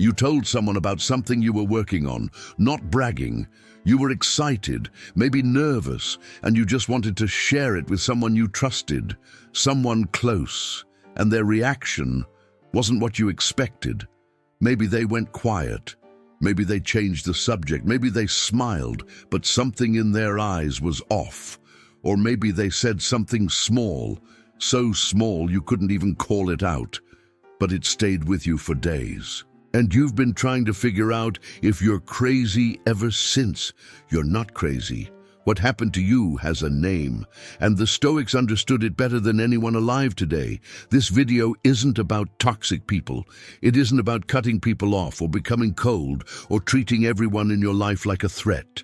You told someone about something you were working on, not bragging. You were excited, maybe nervous, and you just wanted to share it with someone you trusted, someone close, and their reaction wasn't what you expected. Maybe they went quiet. Maybe they changed the subject. Maybe they smiled, but something in their eyes was off. Or maybe they said something small, so small you couldn't even call it out, but it stayed with you for days. And you've been trying to figure out if you're crazy ever since. You're not crazy. What happened to you has a name, and the Stoics understood it better than anyone alive today. This video isn't about toxic people. It isn't about cutting people off or becoming cold or treating everyone in your life like a threat.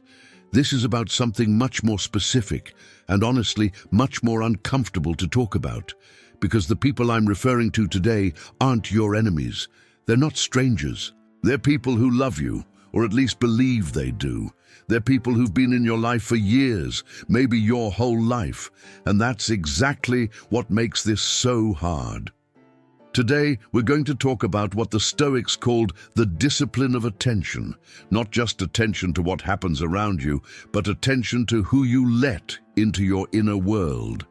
This is about something much more specific and honestly much more uncomfortable to talk about, because the people I'm referring to today aren't your enemies. They're not strangers. They're people who love you, or at least believe they do. They're people who've been in your life for years, maybe your whole life, and that's exactly what makes this so hard. Today, we're going to talk about what the Stoics called the discipline of attention. Not just attention to what happens around you, but attention to who you let into your inner world,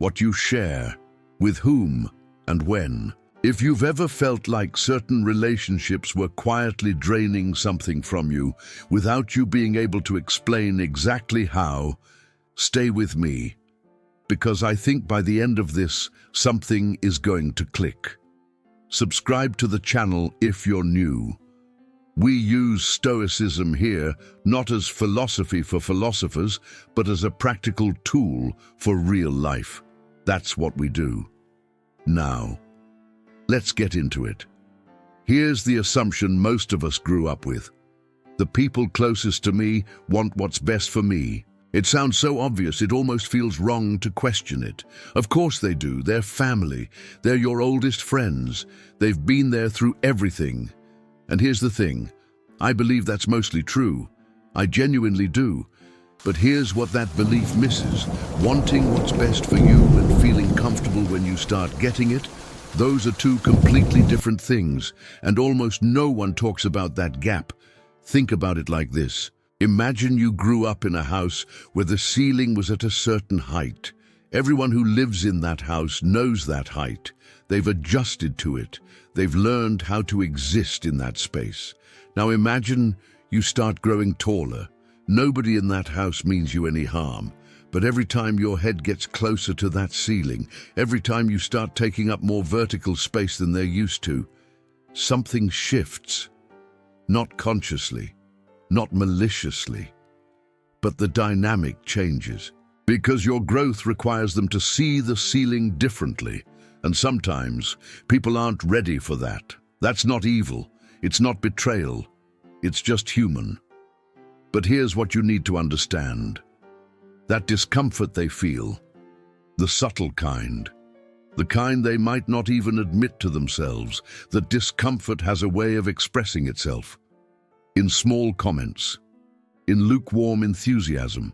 what you share, with whom, and when. If you've ever felt like certain relationships were quietly draining something from you without you being able to explain exactly how, stay with me, because I think by the end of this, something is going to click. Subscribe to the channel if you're new. We use Stoicism here not as philosophy for philosophers, but as a practical tool for real life. That's what we do. Now, let's get into it. Here's the assumption most of us grew up with. The people closest to me want what's best for me. It sounds so obvious it almost feels wrong to question it. Of course they do. They're family. They're your oldest friends. They've been there through everything. And here's the thing. I believe that's mostly true. I genuinely do. But here's what that belief misses. Wanting what's best for you and feeling comfortable when you start getting it, those are two completely different things, and almost no one talks about that gap. Think about it like this. Imagine you grew up in a house where the ceiling was at a certain height. Everyone who lives in that house knows that height. They've adjusted to it. They've learned how to exist in that space. Now imagine you start growing taller. Nobody in that house means you any harm. But every time your head gets closer to that ceiling, every time you start taking up more vertical space than they're used to, something shifts. Not consciously, not maliciously, but the dynamic changes. Because your growth requires them to see the ceiling differently. And sometimes people aren't ready for that. That's not evil. It's not betrayal. It's just human. But here's what you need to understand. That discomfort they feel, the subtle kind, the kind they might not even admit to themselves, that discomfort has a way of expressing itself. In small comments, in lukewarm enthusiasm,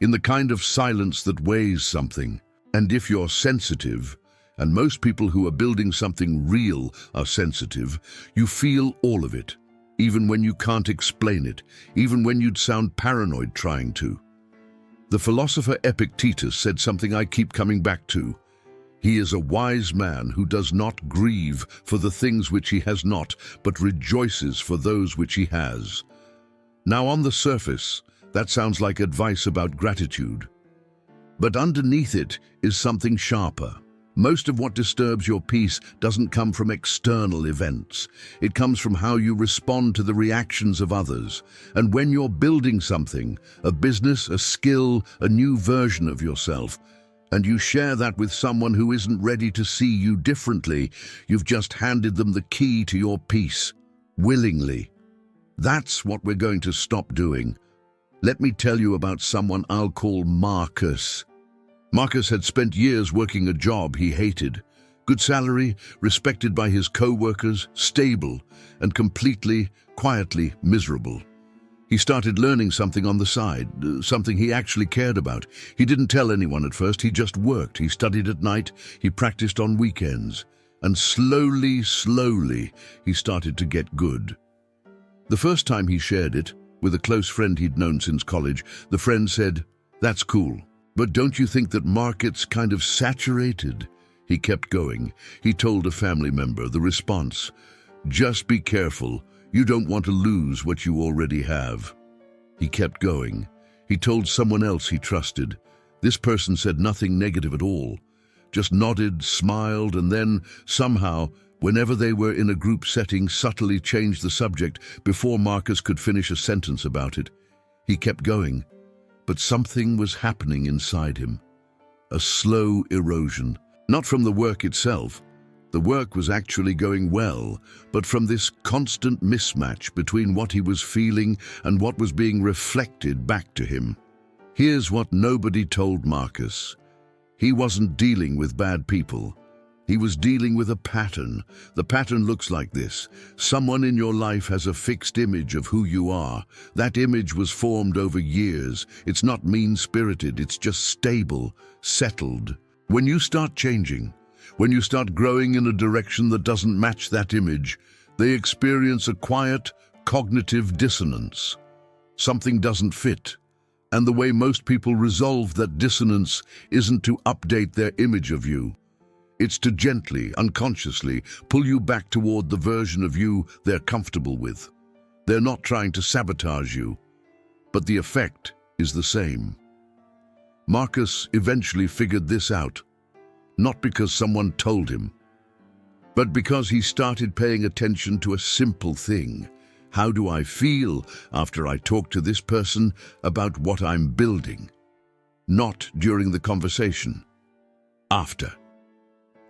in the kind of silence that weighs something. And if you're sensitive, and most people who are building something real are sensitive, you feel all of it, even when you can't explain it, even when you'd sound paranoid trying to. The philosopher Epictetus said something I keep coming back to. He is a wise man who does not grieve for the things which he has not, but rejoices for those which he has. Now, on the surface, that sounds like advice about gratitude. But underneath it is something sharper. Most of what disturbs your peace doesn't come from external events. It comes from how you respond to the reactions of others. And when you're building something, a business, a skill, a new version of yourself, and you share that with someone who isn't ready to see you differently, you've just handed them the key to your peace, willingly. That's what we're going to stop doing. Let me tell you about someone I'll call Marcus. Marcus had spent years working a job he hated. Good salary, respected by his co-workers, stable, and completely, quietly miserable. He started learning something on the side, something he actually cared about. He didn't tell anyone at first, he just worked. He studied at night, he practiced on weekends. And slowly, he started to get good. The first time he shared it, with a close friend he'd known since college, the friend said, "That's cool, but don't you think that market's kind of saturated?" He kept going. He told a family member. The response, "Just be careful. You don't want to lose what you already have." He kept going. He told someone else he trusted. This person said nothing negative at all, just nodded, smiled, and then, somehow, whenever they were in a group setting, subtly changed the subject before Marcus could finish a sentence about it. He kept going, but something was happening inside him. A slow erosion, not from the work itself. The work was actually going well, but from this constant mismatch between what he was feeling and what was being reflected back to him. Here's what nobody told Marcus. He wasn't dealing with bad people. He was dealing with a pattern. The pattern looks like this. Someone in your life has a fixed image of who you are. That image was formed over years. It's not mean-spirited, it's just stable, settled. When you start changing, when you start growing in a direction that doesn't match that image, they experience a quiet, cognitive dissonance. Something doesn't fit. And the way most people resolve that dissonance isn't to update their image of you. It's to gently, unconsciously, pull you back toward the version of you they're comfortable with. They're not trying to sabotage you, but the effect is the same. Marcus eventually figured this out, not because someone told him, but because he started paying attention to a simple thing. How do I feel after I talk to this person about what I'm building? Not during the conversation. After.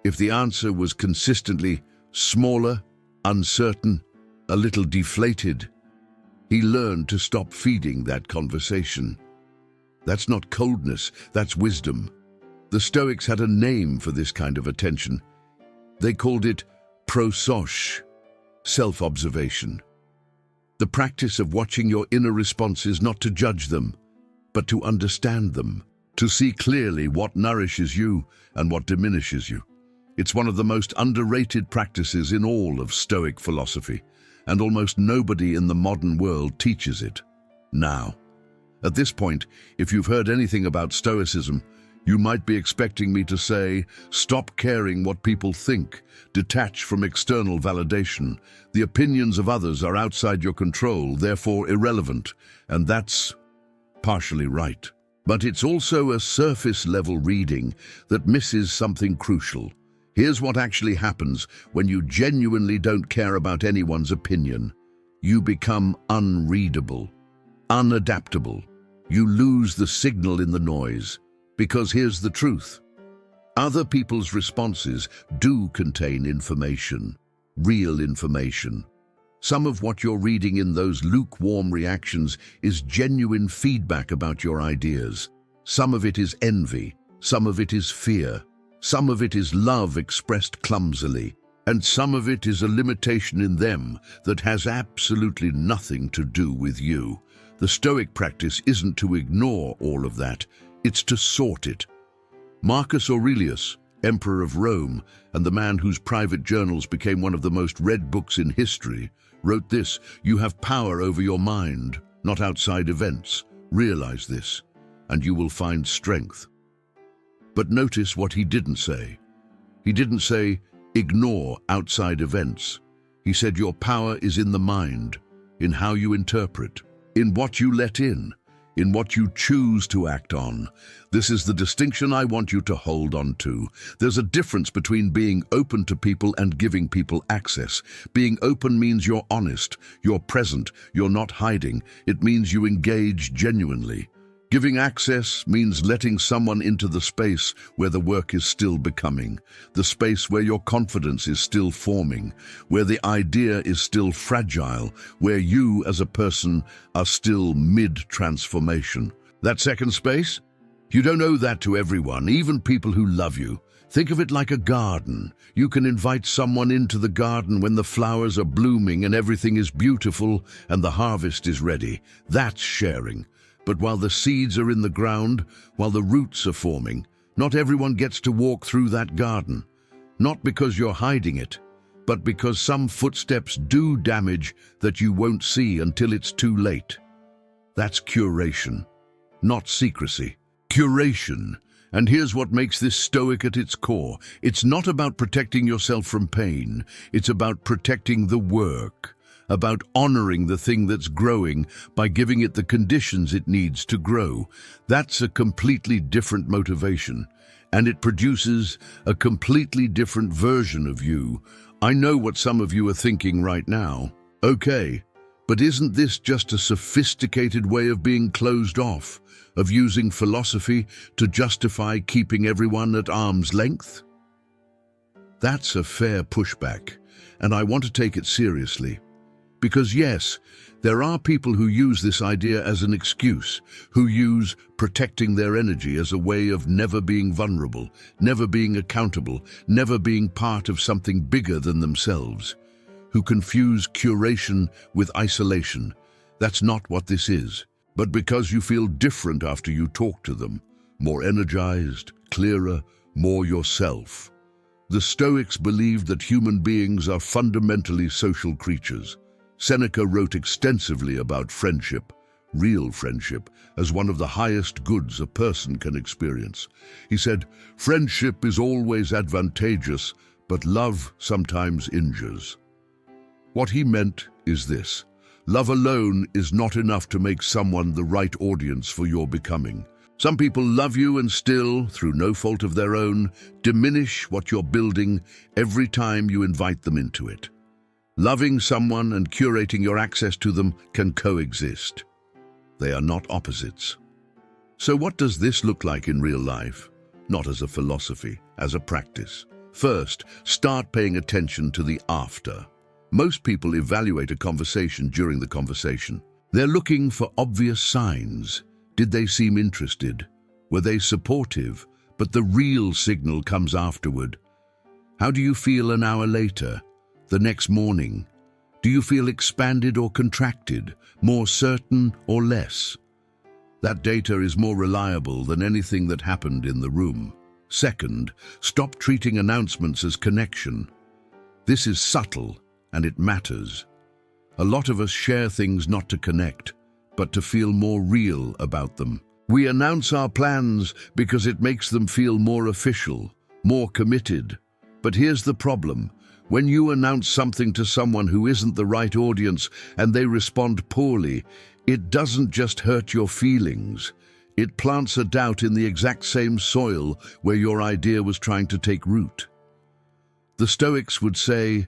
If the answer was consistently smaller, uncertain, a little deflated, he learned to stop feeding that conversation. That's not coldness, that's wisdom. The Stoics had a name for this kind of attention. They called it prosoche, self-observation. The practice of watching your inner responses, not to judge them, but to understand them, to see clearly what nourishes you and what diminishes you. It's one of the most underrated practices in all of Stoic philosophy, and almost nobody in the modern world teaches it. Now, at this point, if you've heard anything about Stoicism, you might be expecting me to say, stop caring what people think, detach from external validation. The opinions of others are outside your control, therefore irrelevant, and that's partially right. But it's also a surface-level reading that misses something crucial. Here's what actually happens when you genuinely don't care about anyone's opinion. You become unreadable, unadaptable. You lose the signal in the noise. Because here's the truth. Other people's responses do contain information, real information. Some of what you're reading in those lukewarm reactions is genuine feedback about your ideas. Some of it is envy, some of it is fear, some of it is love expressed clumsily, and some of it is a limitation in them that has absolutely nothing to do with you. The Stoic practice isn't to ignore all of that, it's to sort it. Marcus Aurelius, Emperor of Rome, and the man whose private journals became one of the most read books in history, wrote this: "You have power over your mind, not outside events. Realize this, and you will find strength." But notice what he didn't say. He didn't say, ignore outside events. He said your power is in the mind, in how you interpret, in what you let in what you choose to act on. This is the distinction I want you to hold on to. There's a difference between being open to people and giving people access. Being open means you're honest, you're present, you're not hiding. It means you engage genuinely. Giving access means letting someone into the space where the work is still becoming, the space where your confidence is still forming, where the idea is still fragile, where you as a person are still mid-transformation. That second space? You don't owe that to everyone, even people who love you. Think of it like a garden. You can invite someone into the garden when the flowers are blooming and everything is beautiful and the harvest is ready. That's sharing. But while the seeds are in the ground, while the roots are forming, not everyone gets to walk through that garden. not because you're hiding it, but because some footsteps do damage that you won't see until it's too late. That's curation, not secrecy. Curation. And here's what makes this Stoic at its core. It's not about protecting yourself from pain. It's about protecting the work, about honoring the thing that's growing by giving it the conditions it needs to grow. That's a completely different motivation, and it produces a completely different version of you. I know what some of you are thinking right now. Okay, but isn't this just a sophisticated way of being closed off, of using philosophy to justify keeping everyone at arm's length? That's a fair pushback, and I want to take it seriously. Because yes, there are people who use this idea as an excuse, who use protecting their energy as a way of never being vulnerable, never being accountable, never being part of something bigger than themselves, who confuse curation with isolation. That's not what this is. But because you feel different after you talk to them, more energized, clearer, more yourself. The Stoics believed that human beings are fundamentally social creatures. Seneca wrote extensively about friendship, real friendship, as one of the highest goods a person can experience. He said, "Friendship is always advantageous, but love sometimes injures." What he meant is this: love alone is not enough to make someone the right audience for your becoming. Some people love you and still, through no fault of their own, diminish what you're building every time you invite them into it. Loving someone and curating your access to them can coexist. They are not opposites. So what does this look like in real life? Not as a philosophy, as a practice. First, start paying attention to the after. Most people evaluate a conversation during the conversation. They're looking for obvious signs. Did they seem interested? Were they supportive? But the real signal comes afterward. How do you feel an hour later? The next morning? Do you feel expanded or contracted? More certain or less? That data is more reliable than anything that happened in the room. Second, stop treating announcements as connection. This is subtle, and it matters. A lot of us share things not to connect, but to feel more real about them. We announce our plans because it makes them feel more official, more committed. But here's the problem. When you announce something to someone who isn't the right audience and they respond poorly, it doesn't just hurt your feelings. It plants a doubt in the exact same soil where your idea was trying to take root. The Stoics would say,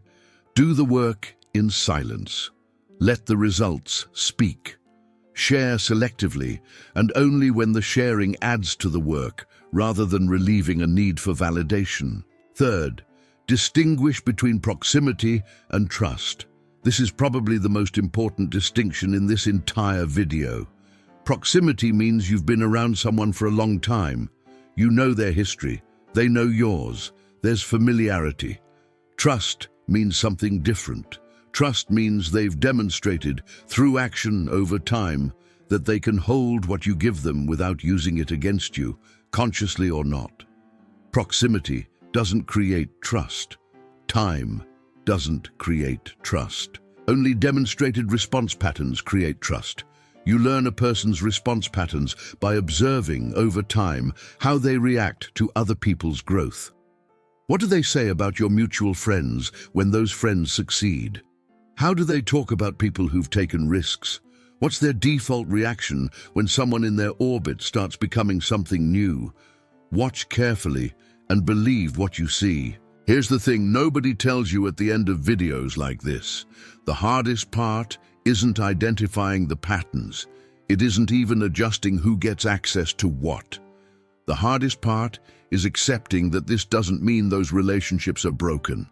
do the work in silence. Let the results speak. Share selectively, and only when the sharing adds to the work, rather than relieving a need for validation. Third, distinguish between proximity and trust. This is probably the most important distinction in this entire video. Proximity means you've been around someone for a long time. You know their history. They know yours. There's familiarity. Trust means something different. Trust means they've demonstrated, through action over time, that they can hold what you give them without using it against you, consciously or not. Proximity doesn't create trust. Time doesn't create trust. Only demonstrated response patterns create trust. You learn a person's response patterns by observing over time how they react to other people's growth. What do they say about your mutual friends when those friends succeed? How do they talk about people who've taken risks? What's their default reaction when someone in their orbit starts becoming something new? Watch carefully and believe what you see. Here's the thing nobody tells you at the end of videos like this. The hardest part isn't identifying the patterns. It isn't even adjusting who gets access to what. The hardest part is accepting that this doesn't mean those relationships are broken.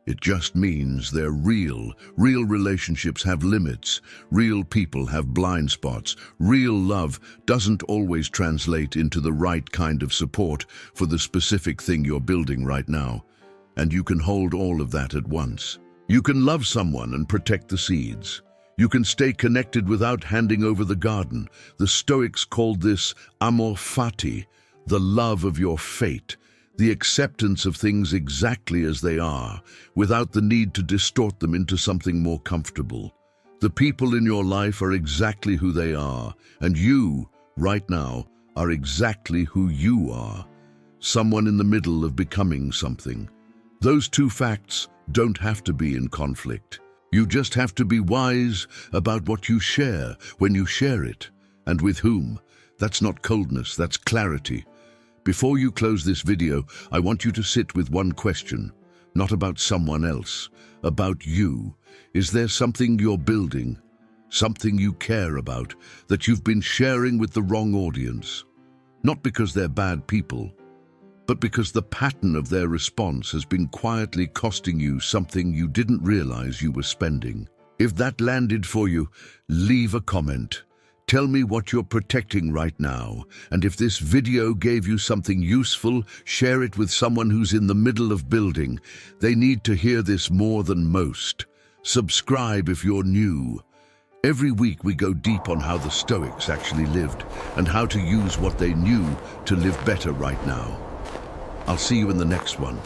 It just means they're real. Real relationships have limits. Real people have blind spots. Real love doesn't always translate into the right kind of support for the specific thing you're building right now. And you can hold all of that at once. You can love someone and protect the seeds. You can stay connected without handing over the garden. The Stoics called this amor fati, the love of your fate. The acceptance of things exactly as they are, without the need to distort them into something more comfortable. The people in your life are exactly who they are, and you, right now, are exactly who you are. Someone in the middle of becoming something. Those two facts don't have to be in conflict. You just have to be wise about what you share when you share it, and with whom. That's not coldness, that's clarity. Before you close this video, I want you to sit with one question, not about someone else, about you. Is there something you're building, something you care about, that you've been sharing with the wrong audience? Not because they're bad people, but because the pattern of their response has been quietly costing you something you didn't realize you were spending. If that landed for you, leave a comment. Tell me what you're protecting right now, and if this video gave you something useful, share it with someone who's in the middle of building. They need to hear this more than most. Subscribe if you're new. Every week we go deep on how the Stoics actually lived and how to use what they knew to live better right now. I'll see you in the next one.